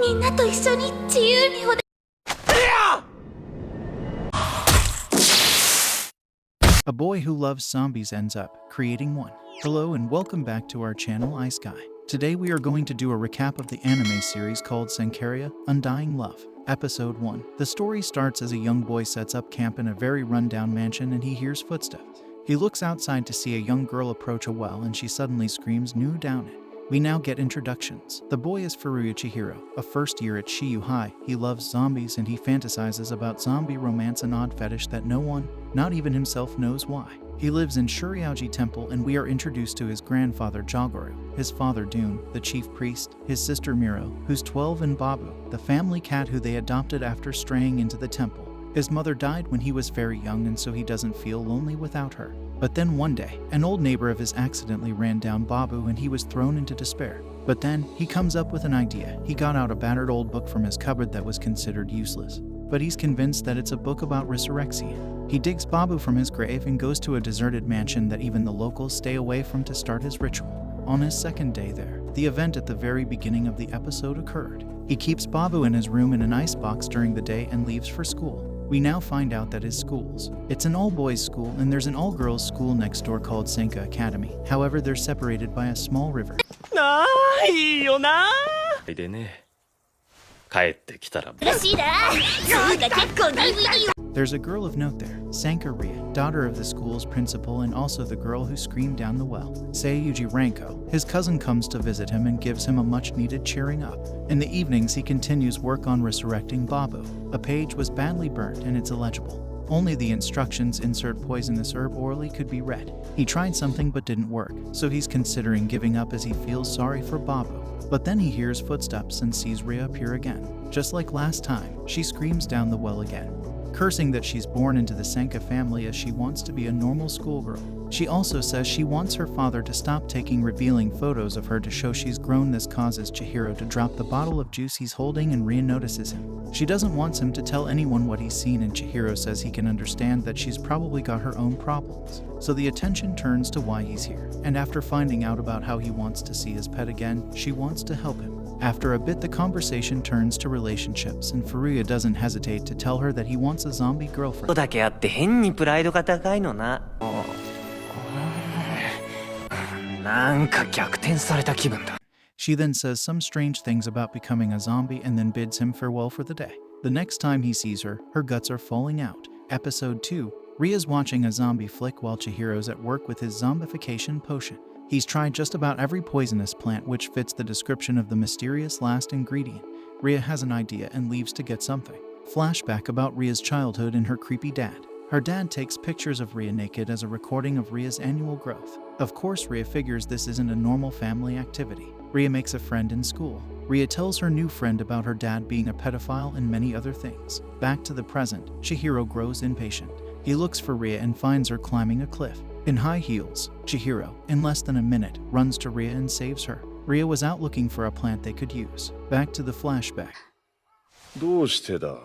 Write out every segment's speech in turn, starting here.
みんなと一緒に自由におで A boy who loves zombies ends up creating one. Hello and welcome back to our channel Ice Guy. Today we are going to do a recap of the anime series called Sankarea, Undying Love. Episode 1. The story starts as a young boy sets up camp in a very rundown mansion and he hears footsteps. He looks outside to see a young girl approach a well and she suddenly screams "No!" down it. We now get introductions. The boy is Furuya Chihiro, a first year at Shiyu High. He loves zombies and he fantasizes about zombie romance, an odd fetish that no one, not even himself, knows why. He lives in Shurioji Temple and we are introduced to his grandfather Jagoro, his father Dune, the chief priest, his sister Miro, who's 12, and Babu, the family cat who they adopted after straying into the temple. His mother died when he was very young and so he doesn't feel lonely without her. But then one day, an old neighbor of his accidentally ran down Babu and he was thrown into despair. But then, he comes up with an idea. He got out a battered old book from his cupboard that was considered useless. But he's convinced that it's a book about resurrection. He digs Babu from his grave and goes to a deserted mansion that even the locals stay away from to start his ritual. On his second day there, the event at the very beginning of the episode occurred. He keeps Babu in his room in an icebox during the day and leaves for school. We now find out that his schools. It's an all-boys school and there's an all-girls school next door called Sankarea Academy. However, they're separated by a small river. いいよなでね帰ってきたら嬉しいなそうか結構 DVD There's a girl of note there, Sankarea, daughter of the school's principal and also the girl who screamed down the well. Seiyuji Ranko, his cousin, comes to visit him and gives him a much-needed cheering up. In the evenings, he continues work on resurrecting Babu. A page was badly burnt and it's illegible. Only the instructions "insert poisonous herb orally" could be read. He tried something but didn't work, so he's considering giving up as he feels sorry for Babu. But then he hears footsteps and sees Ria appear again. Just like last time, she screams down the well again, cursing that she's born into the Sanka family as she wants to be a normal schoolgirl. She also says she wants her father to stop taking revealing photos of her to show she's grown. This causes Chihiro to drop the bottle of juice he's holding and Ria notices him. She doesn't want him to tell anyone what he's seen and Chihiro says he can understand that she's probably got her own problems. So the attention turns to why he's here. And after finding out about how he wants to see his pet again, she wants to help him. After a bit, the conversation turns to relationships and Furuya doesn't hesitate to tell her that he wants a zombie girlfriend. だけあって変にプライドが高いのな。なんか逆転された気分だ。 She then says some strange things about becoming a zombie and then bids him farewell for the day. The next time he sees her, her guts are falling out. Episode 2. Ria's watching a zombie flick while Chihiro's at work with his zombification potion. He's tried just about every poisonous plant which fits the description of the mysterious last ingredient. Ria has an idea and leaves to get something. Flashback about Ria's childhood and her creepy dad. Her dad takes pictures of Ria naked as a recording of Ria's annual growth. Of course, Ria figures this isn't a normal family activity. Ria makes a friend in school. Ria tells her new friend about her dad being a pedophile and many other things. Back to the present, Chihiro grows impatient. He looks for Ria and finds her climbing a cliff. In high heels, Chihiro, in less than a minute, runs to Ria and saves her. Ria was out looking for a plant they could use. Back to the flashback. どうしてだ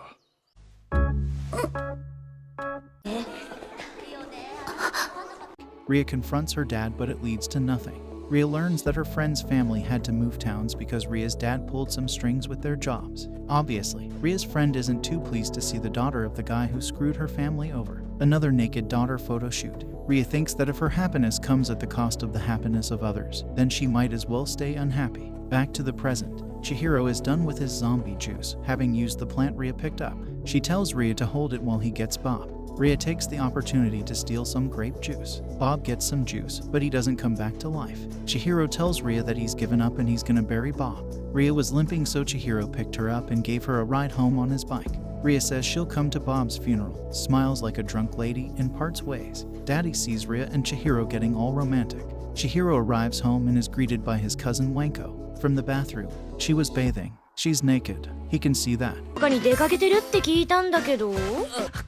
Ria confronts her dad, but it leads to nothing. Ria learns that her friend's family had to move towns because Ria's dad pulled some strings with their jobs. Obviously, Ria's friend isn't too pleased to see the daughter of the guy who screwed her family over. Another naked daughter photo shoot. Ria thinks that if her happiness comes at the cost of the happiness of others, then she might as well stay unhappy. Back to the present. Chihiro is done with his zombie juice, having used the plant Ria picked up. She tells Ria to hold it while he gets Bob. Ria takes the opportunity to steal some grape juice. Bob gets some juice, but he doesn't come back to life. Chihiro tells Ria that he's given up and he's gonna bury Bob. Ria was limping, so Chihiro picked her up and gave her a ride home on his bike. Ria says she'll come to Bob's funeral, smiles like a drunk lady, and parts ways. Daddy sees Ria and Chihiro getting all romantic. Chihiro arrives home and is greeted by his cousin Wanko. From the bathroom, she was bathing. She's naked. He can see that. 他に出かけてるって聞いたんだけど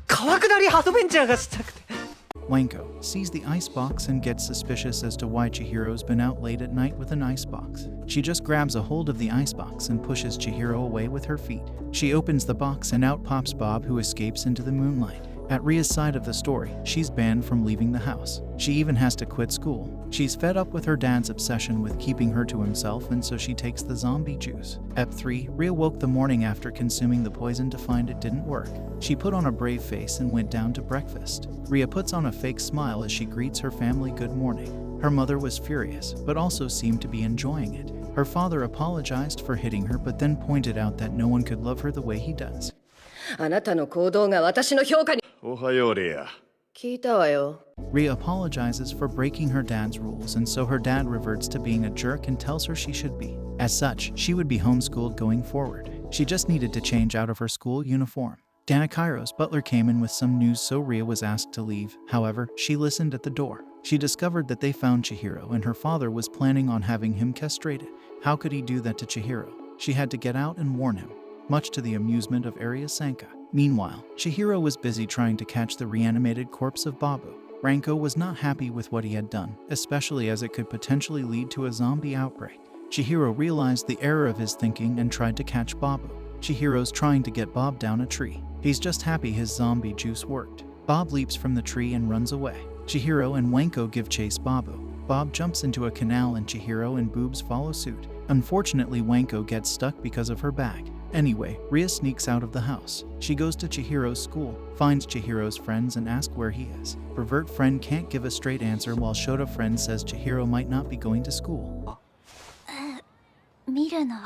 川下りアドベンチャーがしたくて。Wanko sees the icebox and gets suspicious as to why Chihiro's been out late at night with an icebox. She just grabs a hold of the icebox and pushes Chihiro away with her feet. She opens the box and out pops Bob, who escapes into the moonlight. At Ria's side of the story, she's banned from leaving the house. She even has to quit school. She's fed up with her dad's obsession with keeping her to himself, and so she takes the zombie juice. Ep 3, Rhea woke the morning after consuming the poison to find it didn't work. She put on a brave face and went down to breakfast. Rhea puts on a fake smile as she greets her family good morning. Her mother was furious, but also seemed to be enjoying it. Her father apologized for hitting her, but then pointed out that no one could love her the way he does. あなたの行動が私の評価におはようレア。聞いたわよ。 Rhea apologizes for breaking her dad's rules, and so her dad reverts to being a jerk and tells her she should be. As such, she would be homeschooled going forward. She just needed to change out of her school uniform. Danikairo's butler came in with some news, so Rhea was asked to leave. However, she listened at the door. She discovered that they found Chihiro, and her father was planning on having him castrated. How could he do that to Chihiro? She had to get out and warn him, much to the amusement of Area Sanka. Meanwhile, Chihiro was busy trying to catch the reanimated corpse of Babu. Ranko was not happy with what he had done, especially as it could potentially lead to a zombie outbreak. Chihiro realized the error of his thinking and tried to catch Babu. Chihiro's trying to get Bob down a tree. He's just happy his zombie juice worked. Bob leaps from the tree and runs away. Chihiro and Wanko give chase Babu. Bob jumps into a canal and Chihiro and Boobs follow suit. Unfortunately, Wanko gets stuck because of her bag. Anyway, Rhea sneaks out of the house. She goes to Chihiro's school, finds Chihiro's friends and asks where he is. Pervert friend can't give a straight answer, while Shota friend says Chihiro might not be going to school. 見るのは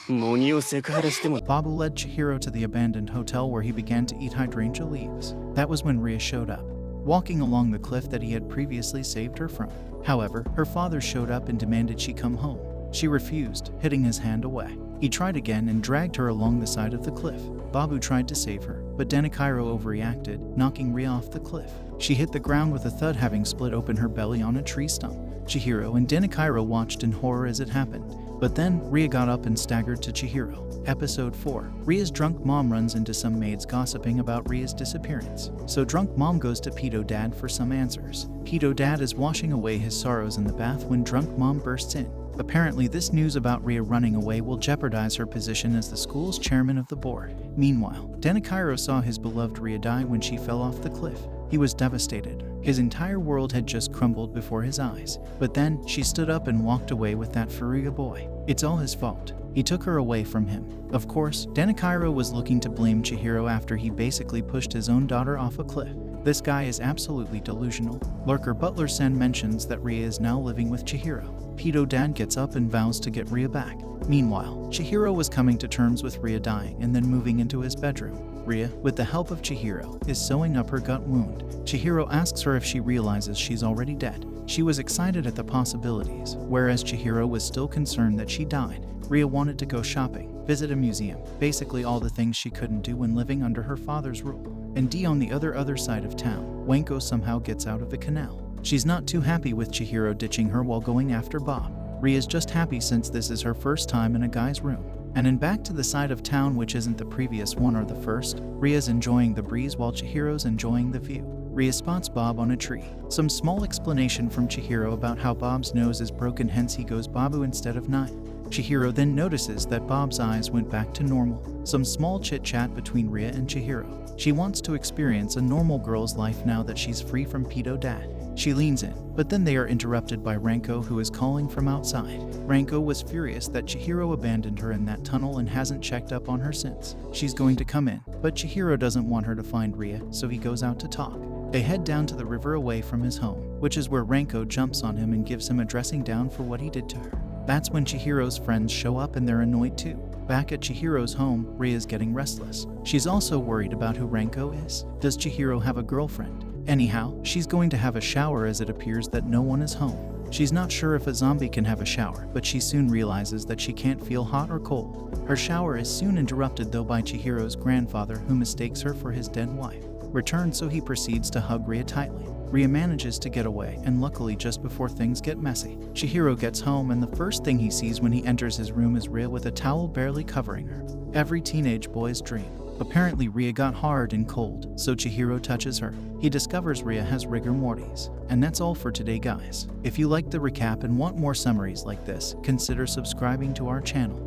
模擬をセクハラしても Babu led Chihiro to the abandoned hotel where he began to eat hydrangea leaves. That was when Rhea showed up, walking along the cliff that he had previously saved her from. However, her father showed up and demanded she come home. She refused, hitting his hand away. He tried again and dragged her along the side of the cliff. Babu tried to save her, but Danikairo overreacted, knocking Rhea off the cliff. She hit the ground with a thud, having split open her belly on a tree stump. Chihiro and Danikairo watched in horror as it happened. But then, Rhea got up and staggered to Chihiro. Episode 4. Rhea's drunk mom runs into some maids gossiping about Rhea's disappearance. So drunk mom goes to Pedo Dad for some answers. Pedo Dad is washing away his sorrows in the bath when drunk mom bursts in. Apparently, this news about Rhea running away will jeopardize her position as the school's chairman of the board. Meanwhile, Danikairo saw his beloved Rhea die when she fell off the cliff. He was devastated. His entire world had just crumbled before his eyes. But then, she stood up and walked away with that Furuya boy. It's all his fault. He took her away from him. Of course, Danikairo was looking to blame Chihiro after he basically pushed his own daughter off a cliff. This guy is absolutely delusional. Lurker Butler Sen mentions that Rhea is now living with Chihiro. Pedo Dad gets up and vows to get Rhea back. Meanwhile, Chihiro was coming to terms with Rhea dying and then moving into his bedroom. Rhea, with the help of Chihiro, is sewing up her gut wound. Chihiro asks her if she realizes she's already dead. She was excited at the possibilities, whereas Chihiro was still concerned that she died. Rhea wanted to go shopping, visit a museum, basically all the things she couldn't do when living under her father's rule. And on the other side of town, Wanko somehow gets out of the canal. She's not too happy with Chihiro ditching her while going after Bob. Rhea's just happy since this is her first time in a guy's room. And in back to the side of town, which isn't the previous one or the first, Rhea's enjoying the breeze while Chihiro's enjoying the view. Rhea spots Bob on a tree. Some small explanation from Chihiro about how Bob's nose is broken, hence he goes Babu instead of Nai. Chihiro then notices that Bob's eyes went back to normal. Some small chit-chat between Rhea and Chihiro. She wants to experience a normal girl's life now that she's free from Pedo Dad. She leans in, but then they are interrupted by Ranko, who is calling from outside. Ranko was furious that Chihiro abandoned her in that tunnel and hasn't checked up on her since. She's going to come in, but Chihiro doesn't want her to find Rhea, so he goes out to talk. They head down to the river away from his home, which is where Ranko jumps on him and gives him a dressing down for what he did to her. That's when Chihiro's friends show up and they're annoyed too. Back at Chihiro's home, Rhea's getting restless. She's also worried about who Ranko is. Does Chihiro have a girlfriend? Anyhow, she's going to have a shower as it appears that no one is home. She's not sure if a zombie can have a shower, but she soon realizes that she can't feel hot or cold. Her shower is soon interrupted though by Chihiro's grandfather, who mistakes her for his dead wife. Returned, so he proceeds to hug Rhea tightly. Rhea manages to get away, and luckily just before things get messy, Chihiro gets home and the first thing he sees when he enters his room is Rhea with a towel barely covering her. Every teenage boy's dream. Apparently Rhea got hard and cold, so Chihiro touches her. He discovers Rhea has rigor mortis. And that's all for today, guys. If you liked the recap and want more summaries like this, consider subscribing to our channel.